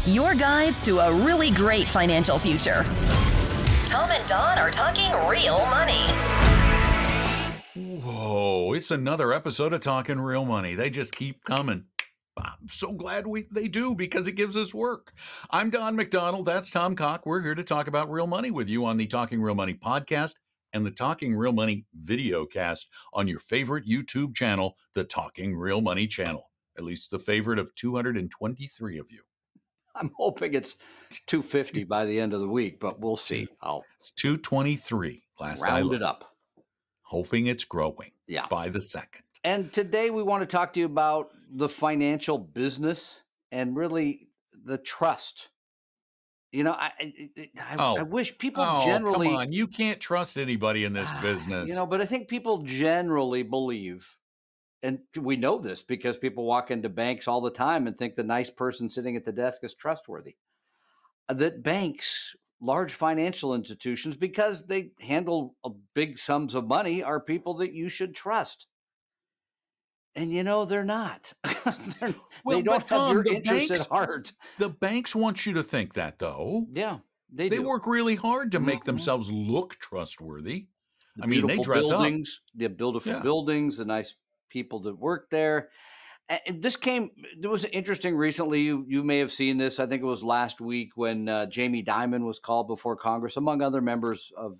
your guides to a really great financial future. Tom and Don are talking real money. Whoa, it's another episode of Talking Real Money. They just keep coming. I'm so glad they do because it gives us work. I'm Don McDonald. That's Tom Cock. We're here to talk about real money with you on the Talking Real Money podcast and the Talking Real Money video cast on your favorite YouTube channel, the Talking Real Money channel. At least the favorite of 223 of you. I'm hoping it's 250 by the end of the week, but we'll see. It's 223 last I round looked. it up. Hoping it's growing Yeah. by the second. And today we want to talk to you about the financial business and really the trust. You know, I wish people generally. Come on, you can't trust anybody in this business. You know, but I think people generally believe, and we know this because people walk into banks all the time and think the nice person sitting at the desk is trustworthy. That banks, large financial institutions, because they handle big sums of money, are people that you should trust. And you know, they're not. They don't have your interest at heart. The banks want you to think that, though. Yeah, they work really hard to make themselves look trustworthy. I mean, they dress buildings, up. The beautiful buildings, the nice people that work there. And there was interesting recently. You may have seen this. I think it was last week when Jamie Dimon was called before Congress, among other members of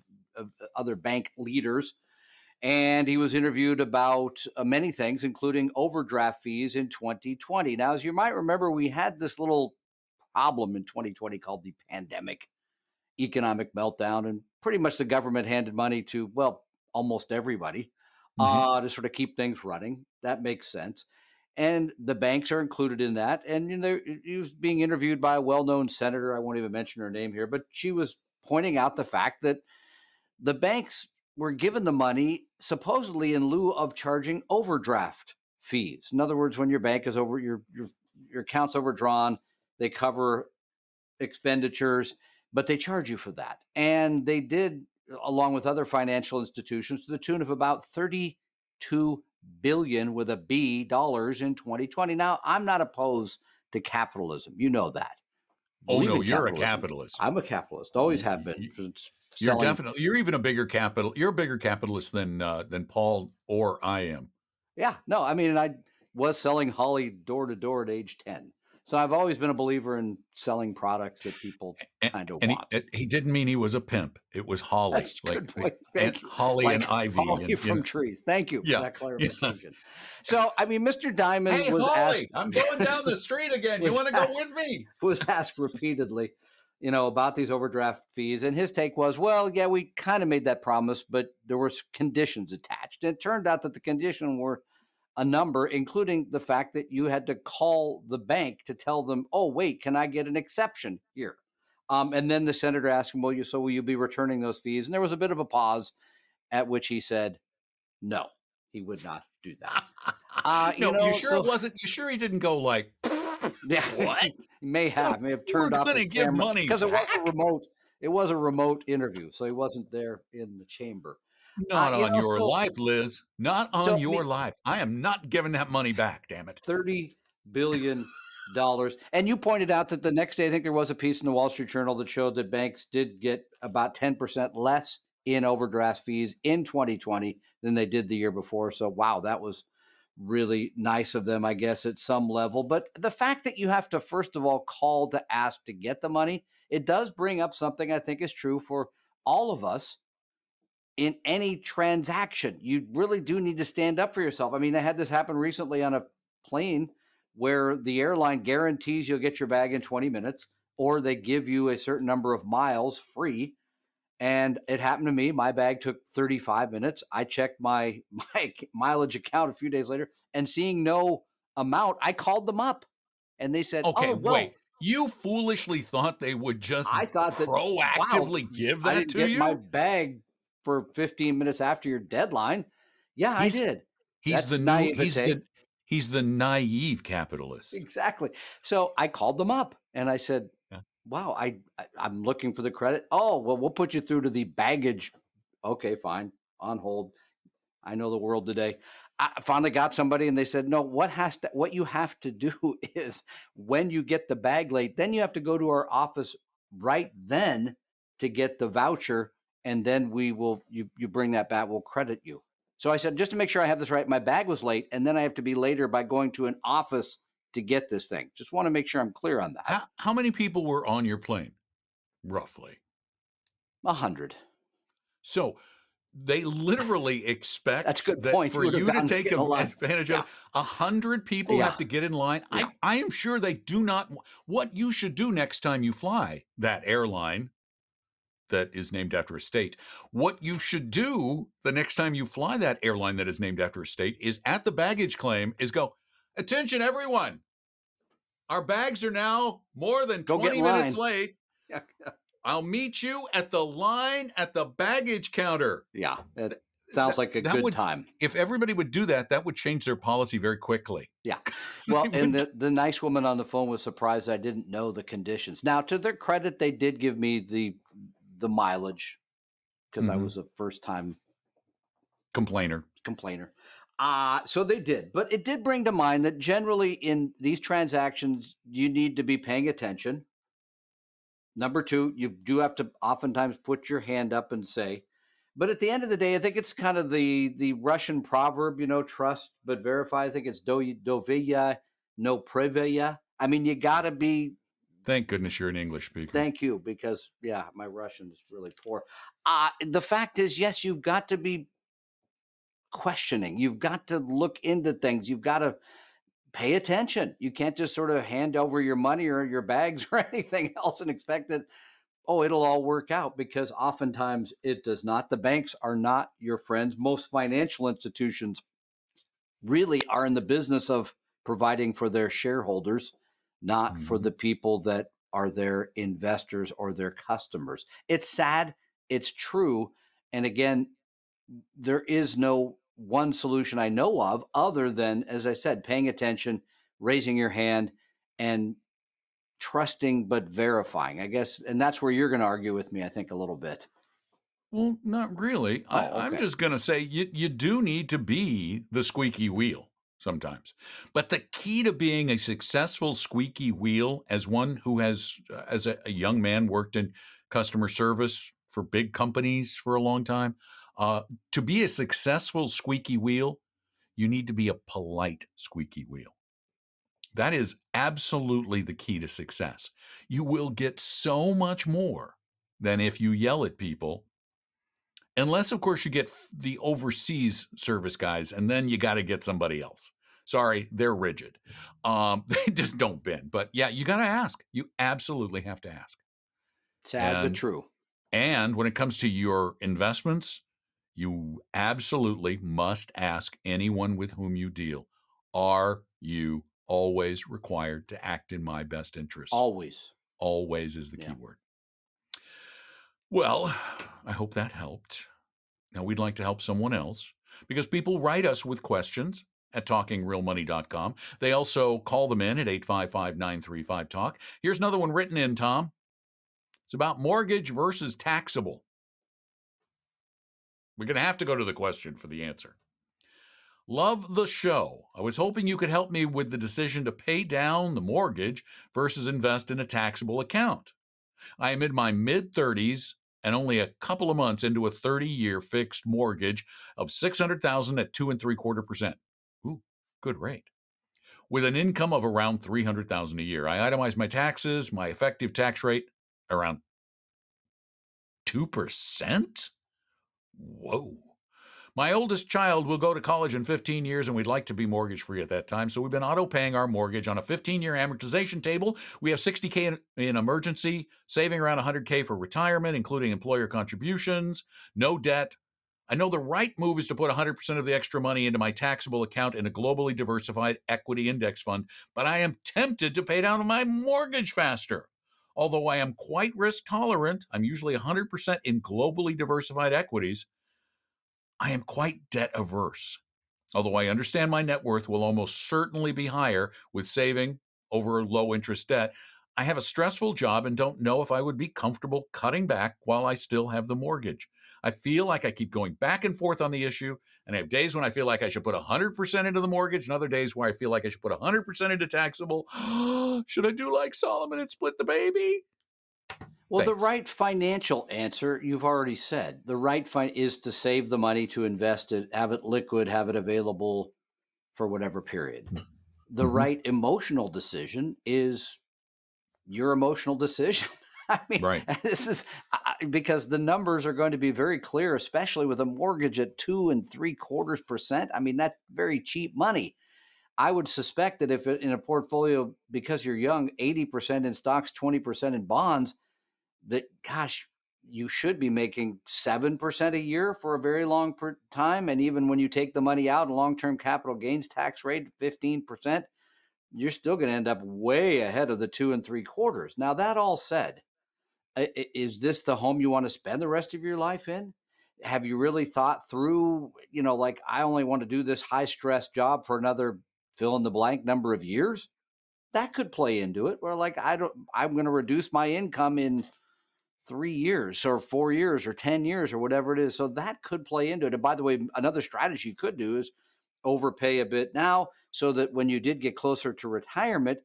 other bank leaders. And he was interviewed about many things, including overdraft fees in 2020. Now, as you might remember, we had this little problem in 2020 called the pandemic, economic meltdown, and pretty much the government handed money to, well, almost everybody to sort of keep things running. That makes sense. And the banks are included in that. And he was being interviewed by a well-known senator. I won't even mention her name here, but she was pointing out the fact that the banks were given the money supposedly in lieu of charging overdraft fees. In other words, when your bank is over, your account's overdrawn, they cover expenditures, but they charge you for that. And they did, along with other financial institutions, to the tune of about $32 billion with a B dollars in 2020. Now, I'm not opposed to capitalism. You know that. You're a capitalist. I'm a capitalist. Always have been. You're even a bigger capitalist than Paul or I am. Yeah, no, I mean, I was selling Holly door to door at age 10. So I've always been a believer in selling products that people kind of want. He didn't mean he was a pimp. It was Holly. That's a good point. Thank you. Holly and Ivy. Holly from trees. Thank you for that clarification. Yeah. So, I mean, Mr. Dimon was Holly, asked. I'm going down the street again. You want to go with me? Was asked repeatedly, about these overdraft fees. And his take was, well, yeah, we kind of made that promise, but there were conditions attached. And it turned out that the conditions were a number, including the fact that you had to call the bank to tell them, oh, wait, can I get an exception here? And then the senator asked him, will you be returning those fees? And there was a bit of a pause at which he said, no, he would not do that. You sure he didn't go like, yeah, what? He may have turned off his camera because it was a remote interview, so he wasn't there in the chamber. Not on your life, Liz. Not on your life. I am not giving that money back, damn it. $30 billion. And you pointed out that the next day, I think there was a piece in the Wall Street Journal that showed that banks did get about 10% less in overdraft fees in 2020 than they did the year before. So, wow, that was really nice of them, I guess, at some level. But the fact that you have to, first of all, call to ask to get the money, it does bring up something I think is true for all of us. In any transaction, you really do need to stand up for yourself. I mean, I had this happen recently on a plane where the airline guarantees you'll get your bag in 20 minutes, or they give you a certain number of miles free. And it happened to me. My bag took 35 minutes. I checked my mileage account a few days later, and seeing no amount, I called them up, and they said, wait. You foolishly thought they would just proactively give that to you? My bag for 15 minutes after your deadline. Yeah, I did. He's the naive capitalist. Exactly. So I called them up and I said, wow, I'm looking for the credit. Oh, well, we'll put you through to the baggage. Okay, fine. On hold. I know the world today. I finally got somebody and they said, no, what you have to do is when you get the bag late, then you have to go to our office right then to get the voucher. And then you bring that back, we'll credit you. So I said, just to make sure I have this right, my bag was late. And then I have to be later by going to an office to get this thing. Just want to make sure I'm clear on that. How many people were on your plane? Roughly 100. So they literally expect That's a good that point. for you to take advantage of Yeah. it. 100 people Yeah. have to get in line. Yeah. I am sure they do not. What you should do next time you fly that airline that is named after a state, what you should do the next time you fly that airline that is named after a state is at the baggage claim is go, attention everyone. Our bags are now more than 20 minutes late. Yeah. I'll meet you at the line at the baggage counter. Yeah. It sounds like a good time. If everybody would do that, that would change their policy very quickly. Yeah. Well, and the nice woman on the phone was surprised I didn't know the conditions. Now, to their credit, they did give me the mileage because I was a first-time complainer. So they did. But it did bring to mind that generally in these transactions, you need to be paying attention. Number two, you do have to oftentimes put your hand up and say, but at the end of the day, I think it's kind of the Russian proverb, trust but verify. I think it's doviya, no preveya. I mean, you got to be. Thank goodness you're an English speaker. Thank you, because, my Russian is really poor. The fact is, yes, you've got to be questioning. You've got to look into things. You've got to pay attention. You can't just sort of hand over your money or your bags or anything else and expect that, it'll all work out, because oftentimes it does not. The banks are not your friends. Most financial institutions really are in the business of providing for their shareholders, not for the people that are their investors or their customers. It's sad. It's true. And again, there is no one solution I know of other than, as I said, paying attention, raising your hand, and trusting but verifying, I guess. And that's where you're going to argue with me, I think, a little bit. Well, not really. Okay. I'm just going to say you do need to be the squeaky wheel sometimes. But the key to being a successful squeaky wheel, as one who has, as a young man, worked in customer service for big companies for a long time, to be a successful squeaky wheel, you need to be a polite squeaky wheel. That is absolutely the key to success. You will get so much more than if you yell at people. Unless, of course, you get the overseas service guys, and then you got to get somebody else. Sorry, they're rigid. They just don't bend. But yeah, you got to ask. You absolutely have to ask. Sad but true. And when it comes to your investments, you absolutely must ask anyone with whom you deal, are you always required to act in my best interest? Always. Always is the key word. Well, I hope that helped. Now, we'd like to help someone else because people write us with questions at talkingrealmoney.com. They also call them in at 855-935-TALK. Here's another one written in, Tom. It's about mortgage versus taxable. We're going to have to go to the question for the answer. Love the show. I was hoping you could help me with the decision to pay down the mortgage versus invest in a taxable account. I am in my mid-30s and only a couple of months into a 30-year fixed mortgage of $600,000 at 2.75%. Ooh, good rate. With an income of around $300,000 a year. I itemize my taxes, my effective tax rate around 2%? Whoa. My oldest child will go to college in 15 years, and we'd like to be mortgage-free at that time. So we've been auto-paying our mortgage on a 15-year amortization table. We have $60K in emergency, saving around $100K for retirement, including employer contributions, no debt. I know the right move is to put 100% of the extra money into my taxable account in a globally diversified equity index fund, but I am tempted to pay down my mortgage faster. Although I am quite risk-tolerant, I'm usually 100% in globally diversified equities, I am quite debt averse. Although I understand my net worth will almost certainly be higher with saving over low interest debt, I have a stressful job and don't know if I would be comfortable cutting back while I still have the mortgage. I feel like I keep going back and forth on the issue. And I have days when I feel like I should put 100% into the mortgage, and other days where I feel like I should put 100% into taxable. Should I do like Solomon and split the baby? Well, the Thanks. right financial answer, you've already said. The right is to save the money, to invest it, have it liquid, have it available for whatever period. The right emotional decision is your emotional decision. I mean, Right. this is because the numbers are going to be very clear, especially with a mortgage at 2.75%. I mean, that's very cheap money. I would suspect that if in a portfolio, because you're young, 80% in stocks, 20% in bonds, that, gosh, you should be making 7% a year for a very long time. And even when you take the money out, a long-term capital gains tax rate, 15%, you're still going to end up way ahead of the 2.75. Now, that all said, is this the home you want to spend the rest of your life in? Have you really thought through, like, I only want to do this high stress job for another fill in the blank number of years? That could play into it, where like, I'm going to reduce my income in 3 years or 4 years or 10 years or whatever it is. So that could play into it. And by the way, another strategy you could do is overpay a bit now, so that when you did get closer to retirement,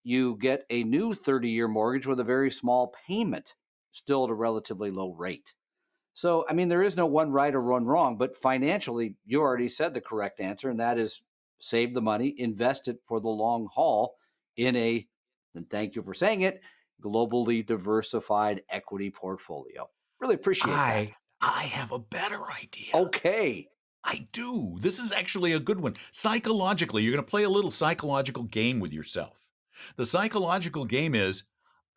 you get a new 30-year mortgage with a very small payment, still at a relatively low rate. So, I mean, there is no one right or one wrong, but financially, you already said the correct answer, and that is save the money, invest it for the long haul in and thank you for saying it, globally diversified equity portfolio. Really appreciate that. I have a better idea. Okay. I do. This is actually a good one. Psychologically, you're going to play a little psychological game with yourself. The psychological game is,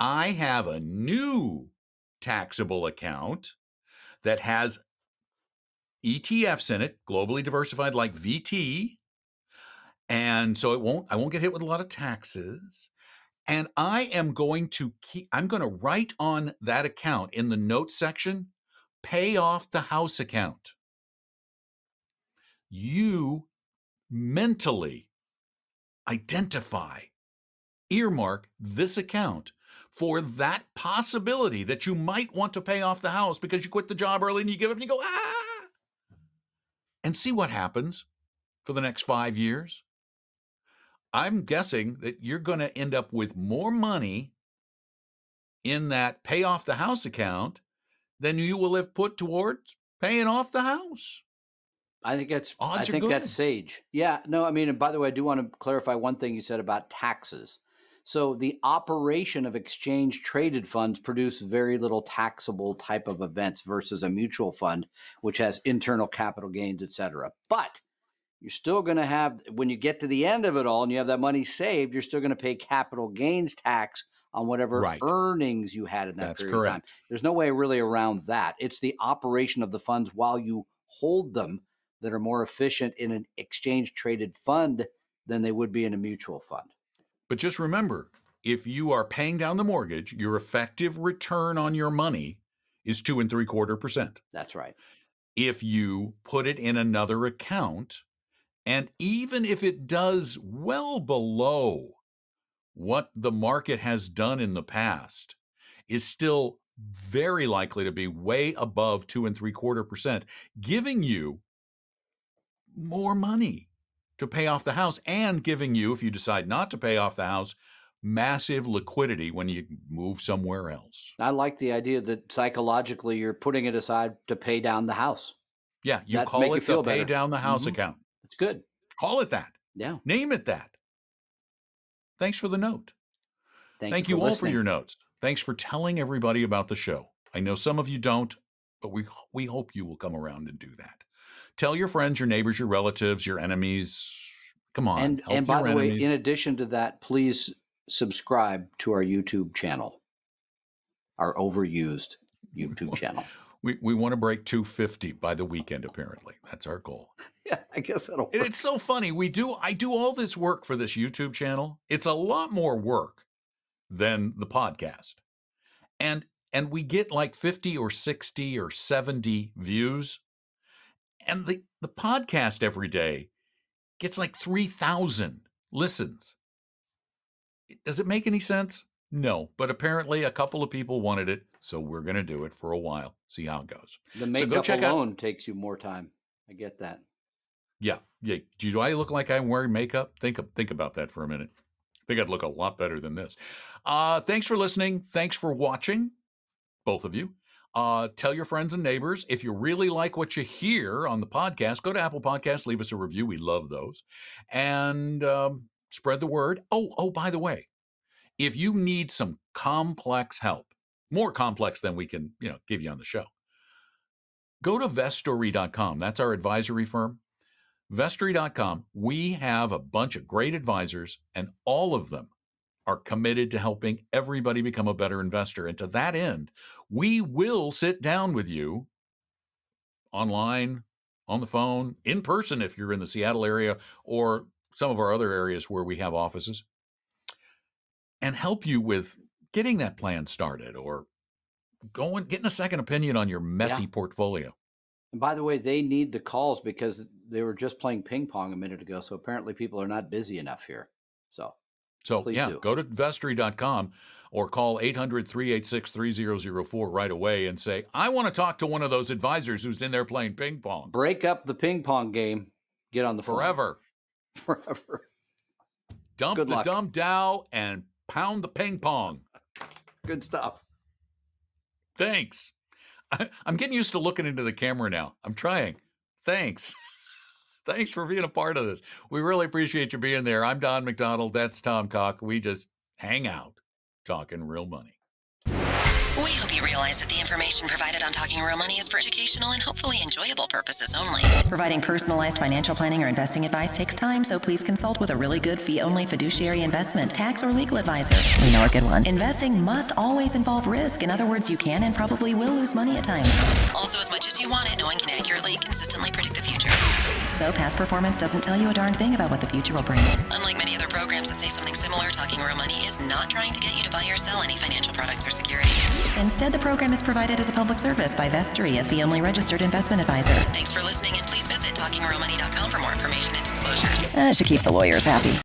I have a new taxable account that has ETFs in it, globally diversified, like VT. And so I won't get hit with a lot of taxes. And I'm going to write on that account in the notes section, pay off the house account. You mentally identify, earmark this account for that possibility that you might want to pay off the house because you quit the job early and you give up and you go, and see what happens for the next 5 years. I'm guessing that you're going to end up with more money in that pay off the house account than you will have put towards paying off the house. I think that's sage. Yeah, no, I mean, and by the way, I do want to clarify one thing you said about taxes. So the operation of exchange traded funds produce very little taxable type of events versus a mutual fund, which has internal capital gains, et cetera. But you're still going to have, when you get to the end of it all and you have that money saved, you're still going to pay capital gains tax on whatever earnings you had in that period of time. There's no way really around that. It's the operation of the funds while you hold them that are more efficient in an exchange traded fund than they would be in a mutual fund. But just remember, if you are paying down the mortgage, your effective return on your money is 2.75%. That's right. If you put it in another account, and even if it does well below what the market has done in the past, is still very likely to be way above 2.75%, giving you more money to pay off the house and giving you, if you decide not to pay off the house, massive liquidity when you move somewhere else. I like the idea that psychologically you're putting it aside to pay down the house. Yeah, you call it the pay down the house account. It's good. Call it that. Yeah. Name it that. Thanks for the note. Thank you all listening. for your notes. Thanks for telling everybody about the show. I know some of you don't, but we hope you will come around and do that. Tell your friends, your neighbors, your relatives, your enemies. Come on. And by the way, in addition to that, please subscribe to our YouTube channel, our overused YouTube channel. We want to break 250 by the weekend, apparently. That's our goal. Yeah, I guess that'll work. And it's so funny. I do all this work for this YouTube channel. It's a lot more work than the podcast. And we get like 50 or 60 or 70 views. And the podcast every day gets like 3,000 listens. Does it make any sense? No, but apparently a couple of people wanted it, so we're going to do it for a while. See how it goes. The makeup alone takes you more time. I get that. Yeah. Do I look like I'm wearing makeup? Think about that for a minute. I think I'd look a lot better than this. Thanks for listening. Thanks for watching, both of you. Tell your friends and neighbors. If you really like what you hear on the podcast, go to Apple Podcasts, leave us a review. We love those. And spread the word. Oh, by the way, if you need some complex help, more complex than we can, give you on the show, go to Vestory.com. That's our advisory firm. Vestory.com. We have a bunch of great advisors, and all of them are committed to helping everybody become a better investor. And to that end, we will sit down with you online, on the phone, in person if you're in the Seattle area or some of our other areas where we have offices, and help you with getting that plan started or getting a second opinion on your messy portfolio. And by the way, they need the calls because they were just playing ping pong a minute ago. So apparently people are not busy enough here. So yeah, go to Vestory.com or call 800-386-3004 right away and say, I want to talk to one of those advisors who's in there playing ping pong. Break up the ping pong game. Get on the phone. Forever. Dump the dumb Dow and pound the ping pong. Good stuff. Thanks. I'm getting used to looking into the camera now. I'm trying. Thanks. Thanks for being a part of this. We really appreciate you being there. I'm Don McDonald. That's Tom Cock. We just hang out talking real money. We hope you realize that the information provided on Talking Real Money is for educational and hopefully enjoyable purposes only. Providing personalized financial planning or investing advice takes time, so please consult with a really good fee-only fiduciary investment, tax, or legal advisor. We know a good one. Investing must always involve risk. In other words, you can and probably will lose money at times. Also, as much as you want it, no one can accurately and consistently predict the future. So past performance doesn't tell you a darn thing about what the future will bring. Unlike many other programs that say something similar, Talking Real Money is not trying to get you to buy or sell any financial products or securities. Instead, the program is provided as a public service by Vestory, a fee-only registered investment advisor. Thanks for listening, and please visit TalkingRealMoney.com for more information and disclosures. That should keep the lawyers happy.